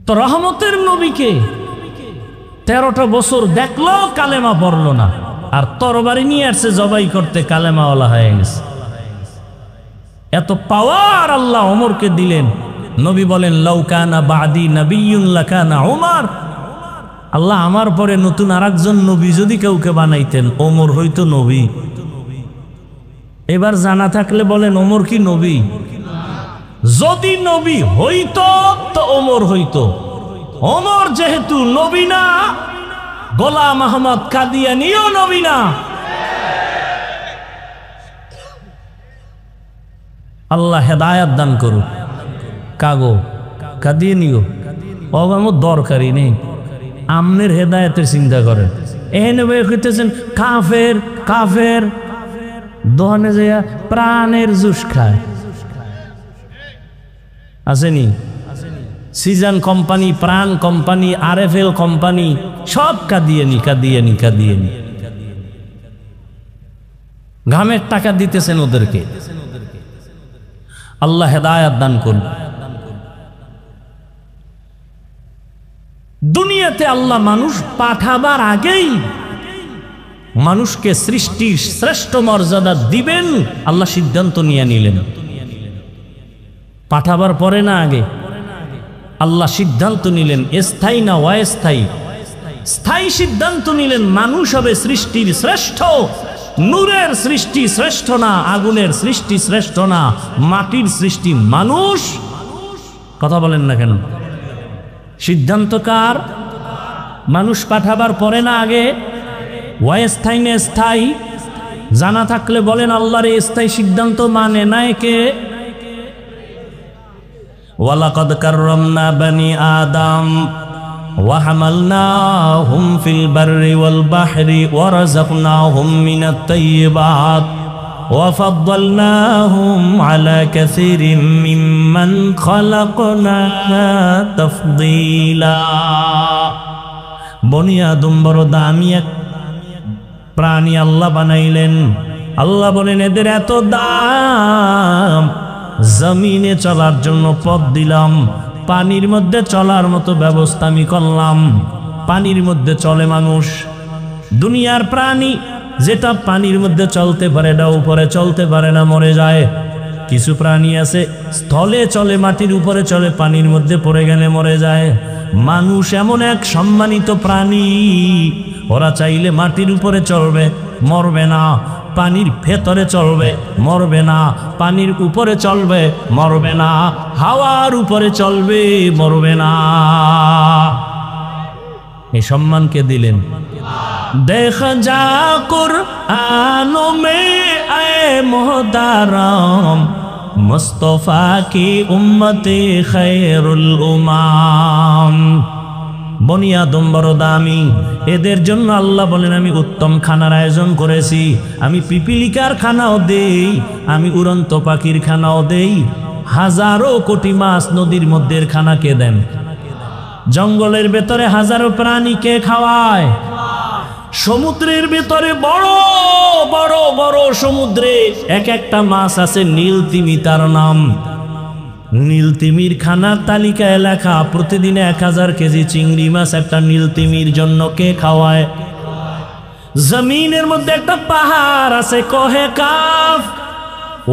তো রহমতের নবীকে 13টা বছর দেখলো কালেমা পড়লো না, আর তরবারি নিয়ে আসছে জবাই করতে, কালেমাওয়ালা হয়ে গেছে। এত পাওয়ার আল্লাহ ওমরকে দিলেন। নবী বলেন লাউ কানা বাদি নাবিয়্যুন লাকানা ওমর, আল্লাহ আমার পরে নতুন আরেকজন নবী যদি কাউকে বানাইতেন ওমর হইতো নবী। এবার জানা থাকলে বলেন ওমর কি নবী? যদি নবী হইতো তো ওমর হইতো। ওমর যেহেতু নবী না, গোলাম আহমদ কাদিয়ানীও নবী না। আল্লাহ হেদায়াত দান করুক। কাগো কাদিয়ানীও আমার দরকারই নেই, আমনের হেদায়েতের চিন্তা করেন। এনে কইতেছেন কাফের কাফের, দোহানে যাইয়া প্রাণের জুস খায়। আসেনি সিজন কোম্পানি, প্রাণ কোম্পানি, আরএফএল কোম্পানি সব কাদিয়ানী কাদিয়ানী কাদিয়ানী। ঘামের টাকা দিতেছেন ওদেরকে। আল্লাহ হেদায়াত দান করুন। দুনিয়াতে আল্লাহ মানুষ পাঠাবার আগেই মানুষকে সৃষ্টির শ্রেষ্ঠ মর্যাদা দিবেন আল্লাহ সিদ্ধান্ত নিয়ে নিলেন। পাঠাবার পরে না, আগে আল্লাহ সিদ্ধান্ত নিলেন স্থায়ী না অস্থায়ী। স্থায়ী সিদ্ধান্ত নিলেন মানুষ হবে সৃষ্টির শ্রেষ্ঠ। নূরের সৃষ্টি শ্রেষ্ঠ না, আগুনের সৃষ্টি শ্রেষ্ঠ না, মাটির সৃষ্টি মানুষ। কথা বলেন না কেন? সিদ্ধান্ত কার? মানুষ পাঠাবার পরে না আগে? অস্থায়ী না স্থায়ী? জানা থাকলে বলেন আল্লাহর এই স্থায়ী সিদ্ধান্ত মানে নাই কে? ওয়ালাকাদ কাররামনা বানি আদম ওয়া হামালনাহুম ফিল বাররি ওয়াল বাহরি ওয়া রাযাকনাহুম মিনাত তাইয়্যিবাত ওয়া ফাদ্দালনাহুম আলা কাসীরিম মিম্মান খালাকনা তাফদীলা। বনি আদম বড় দামি এক প্রাণী আল্লাহ বানাইলেন। আল্লাহ বলেন এদের এত দাম, জমিনে চলার জন্য পথ দিলাম, পানির মধ্যে চলার মতো ব্যবস্থা আমি করলাম। পানির মধ্যে চলে মানুষ। দুনিয়ার প্রাণী যেটা পানির মধ্যে চলতে পারে এটা উপরে চলতে পারে না, মরে যায়। কিছু প্রাণী আছে স্থলে চলে, মাটির উপরে চলে, পানির মধ্যে পড়ে গেলে মরে যায়। মানুষ এমন এক সম্মানিত প্রাণী, ওরা চাইলে মাটির উপরে চলবে, মরবে না। পানির ভেতরে চলবে, মরবে না। পানির উপরে চলবে, মরবে না। হাওয়ার উপরে চলবে, মরবে না। এই সম্মানকে দিলেন। দেখা যা কুরআনো মে আয়ে মুহতারাম মুস্তফা কি উম্মতে খায়রুল উমাম। বনি আদম বড় দামি, এদের জন্য আল্লাহ বলেন আমি উত্তম খানার আয়োজন করেছি। আমি পিপিলিকার খানাও দেই, আমি উড়ন্ত পাখির খানাও দেই। হাজারো কোটি মাছ নদীর মধ্যে খানা কে দেন? জঙ্গলের ভেতরে হাজারো প্রাণীকে খাওয়ায়। সমুদ্রের ভেতরে বড় বড় বড় সমুদ্রে এক একটা মাছ আছে, নীল তিমি তার নাম। নীল তিমির খানার তালিকায় লেখা প্রতিদিন 1000 কেজি চিংড়ি মাছ একটা নীল তিমির জন্য কে খাওয়ায়? জমিনের মধ্যে একটা পাহাড় আছে কহে কাফ,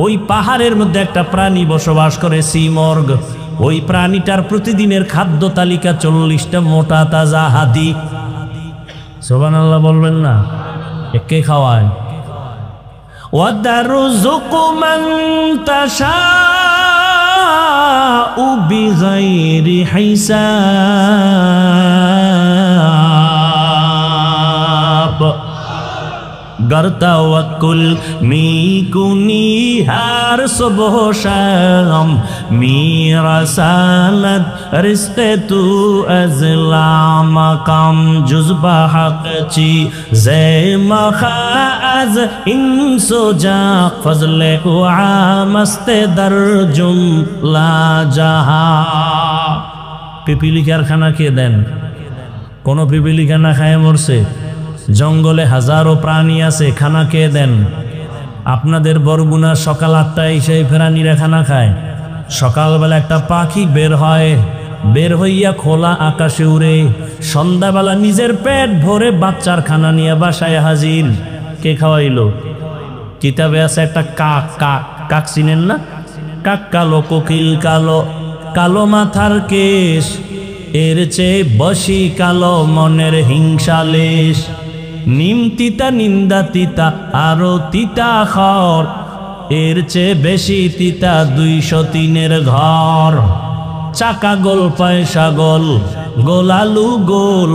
ওই পাহাড়ের মধ্যে একটা প্রাণী বসবাস করে সিমর্গ। ওই প্রাণীটার প্রতিদিনের খাদ্য তালিকা 40টা মোটা তাজা হাতি। সুবহানাল্লাহ বলবেন না? কে খাওয়ায়? ওয়াদারুযুকু মান তাশাউ বিগাইরি হিসাব। गर तवक्कुल मी कुनी हर सुबह शाम मेरा सालत रिश्ते तू अज़ला मकाम जुज़्बा हक़ची ज़े मखा अज़ इंसो जा फज़ले हुआ मस्ते दर जुमला जहा। पिपीलिकार खाना के देन? कोनो पिपीलिका ना खाए मरसे? জঙ্গলে হাজারো প্রাণী আছে, খানা কে দেন? আপনাদের বরগুনা সকাল 8টায় সেই প্রাণীরা খানা খায়। সকালবেলা একটা পাখি বের হয়, বের হইয়া খোলা আকাশে উড়ে, সন্ধ্যাবেলা নিজের পেট ভরে বাচ্চার খানা নিয়ে বাসায় হাজির। কে খাওয়াইলো? কিতাবে আছে একটা কাক, কাক কাক চিনেন না? কাক কালো, কোকিল কালো, কালো মাথার কেশ, এর চেয়ে বসি কালো মনের হিংসালেশ। নিম তিতা নিন্দা তিতা আরো তিতা খর, এর চেয়ে বেশি তিতা 203-এর ঘর। চাকা গোল পয়সা গোল, গোলালু গোল,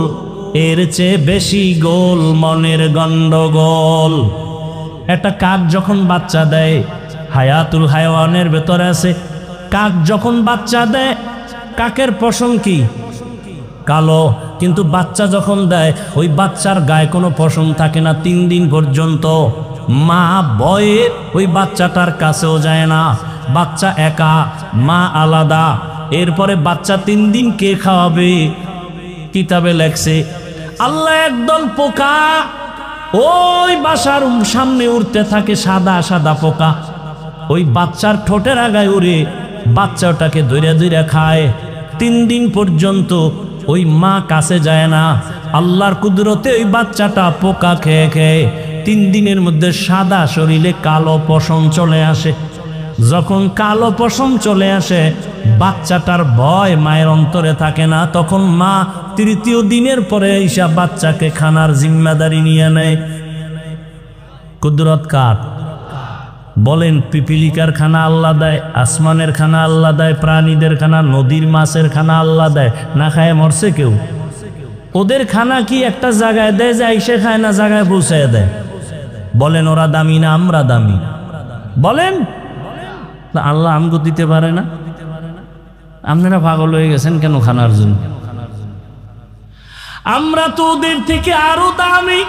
এর চেয়ে বেশি গোল মনের গন্ডগোল। একটা কাক যখন বাচ্চা দেয়, হায়াতুল হায়াওয়ানের ভেতরে আছে, কাক যখন বাচ্চা দেয়, কাকের পশম কি? কালো। কিন্তু বাচ্চা যখন দেয়, ওই বাচ্চার গায়ে কোনো পশম থাকে না 3 দিন পর্যন্ত। মা ভয়ে ওই বাচ্চাটার কাছেও যায় না। বাচ্চা একা, মা আলাদা। এরপরে বাচ্চা 3 দিন কে খাওয়াবে? কিতাবে লেখছে আল্লাহ একদল পোকা ওই বাসার সামনে উড়তে থাকে, সাদা সাদা পোকা। ওই বাচ্চার ঠোঁটের আগায় উড়ে বাচ্চাটাকে ধরে ধরে খায়। 3 দিন পর্যন্ত ওই মা কাছে যায় না। আল্লাহর কুদরতে ওই বাচ্চাটা পোকা খেয়ে খেয়ে 3 দিনের মধ্যে সাদা শরীরে কালো পশম চলে আসে। যখন কালো পশম চলে আসে, বাচ্চাটার ভয় মায়ের অন্তরে থাকে না। তখন মা 3য় দিনের পরে ঈশা বাচ্চাকে খানার জিম্মাদারি নিয়ে নেয়। কুদরত কার? বলেন। পিপিলিকার খানা আল্লাহ দেয়, আসমানের খানা আল্লাহ দেয়, প্রাণীদের খানা, নদীর মাছের খানা আল্লাহ দেয়। না খায় মরছে কেউ? ওদের খানা কি একটা জায়গায় দেয় যে আইসে খায়, না জায়গায় পৌঁছায় দেয়? বলেন ওরা দামি না আমরা দামি? বলেন। আল্লাহ আমগো দিতে পারে না? আপনারা পাগল হয়ে গেছেন কেন খানার জন্য? আমরা তো ওদের থেকে আরো দামি।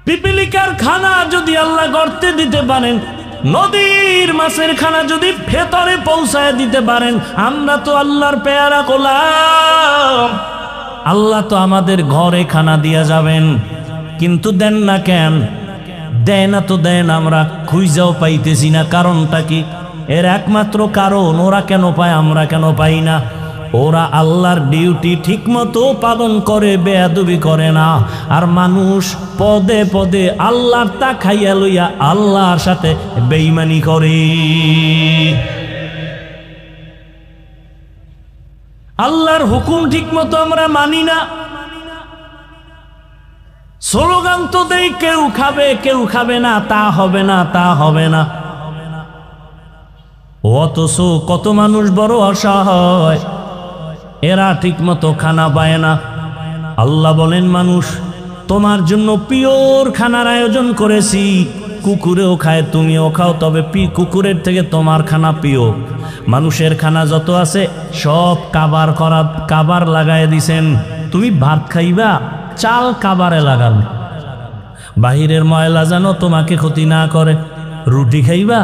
পিপিলিকার খানা যদি আল্লাহ গর্তে দিতে পারেন, নদীর মাছের খানা যদি ভেতরে পৌঁছায় দিতে পারেন, আমরা তো আল্লাহর পেয়ারা গোলাম। আল্লাহ তো আমাদের ঘরে খানা দিয়া যাবেন, কিন্তু দেন না কেন? দেয় না তো দেন, আমরা খুঁজাও পাইতেছি না। কারণটা কি? এর একমাত্র কারণ, ওরা কেন পায় আমরা কেন পাই না? ওরা আল্লাহর ডিউটি ঠিক মতো পালন করে, বেয়াদবি করে না। আর মানুষ পদে পদে আল্লাহর তা খাইয়া লইয়া আল্লাহর সাথে বেঈমানি করে। আল্লাহর হুকুম ঠিক মতো আমরা মানি না। স্লোগান তো দেই কেউ খাবে কেউ খাবে না, তা হবে না তা হবে না। অথচ কত মানুষ বড় অসহায়, এরা ঠিক মতো খানা পায় না। আল্লাহ বলেন, মানুষ তোমার জন্য পিওর খানার আয়োজন করেছি। কুকুরেও খায়, তুমিও খাও, তবে কুকুরের থেকে তোমার খানা পিওর। মানুষের খানা যত আছে সব কাবার লাগায় দিছেন। তুমি ভাত খাইবা, চাল কাবারে লাগান। বাহিরের ময়লা যেন তোমাকে ক্ষতি না করে। রুটি খাইবা,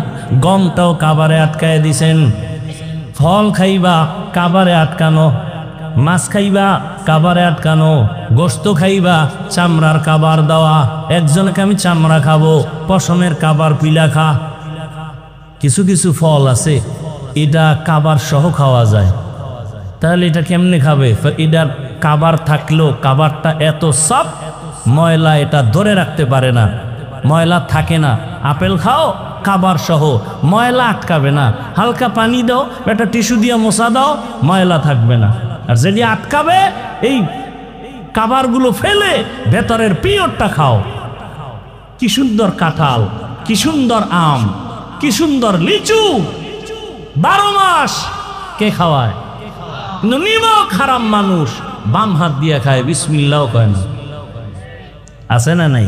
গমটাও কাবারে আটকায় দিছেন। ফল খাইবা, কাবারে আটকানো। মাছ খাইবা, কাবারে আটকানো। গোস্ত খাইবা, চামড়ার কাবার দেওয়া। একজনকে আমি চামড়া খাবো, পশমের কাবার পিলা খা। কিছু কিছু ফল আছে এটা কাবার সহ খাওয়া যায়, তাহলে এটা কেমনে খাবে? এটার কাবার থাকলেও কাবারটা এত সব ময়লা, এটা ধরে রাখতে পারে না, ময়লা থাকে না। আপেল খাও কাবার সহ, ময়লা আটকাবে না। হালকা পানি দাও, একটা টিস্যু দিয়ে মোছা দাও, ময়লা থাকবে না। আর যেটি আটকাবে, এই কাবারগুলো ফেলে ভেতরের পিওরটা খাও। কি সুন্দর কাঁঠাল, কি সুন্দর আম, কি সুন্দর লিচু, 12 মাস কে খাওয়ায়? নিমক হারাম মানুষ বাম হাত দিয়ে খায়, বিসমিল্লাহও কয় না। আছে না নাই?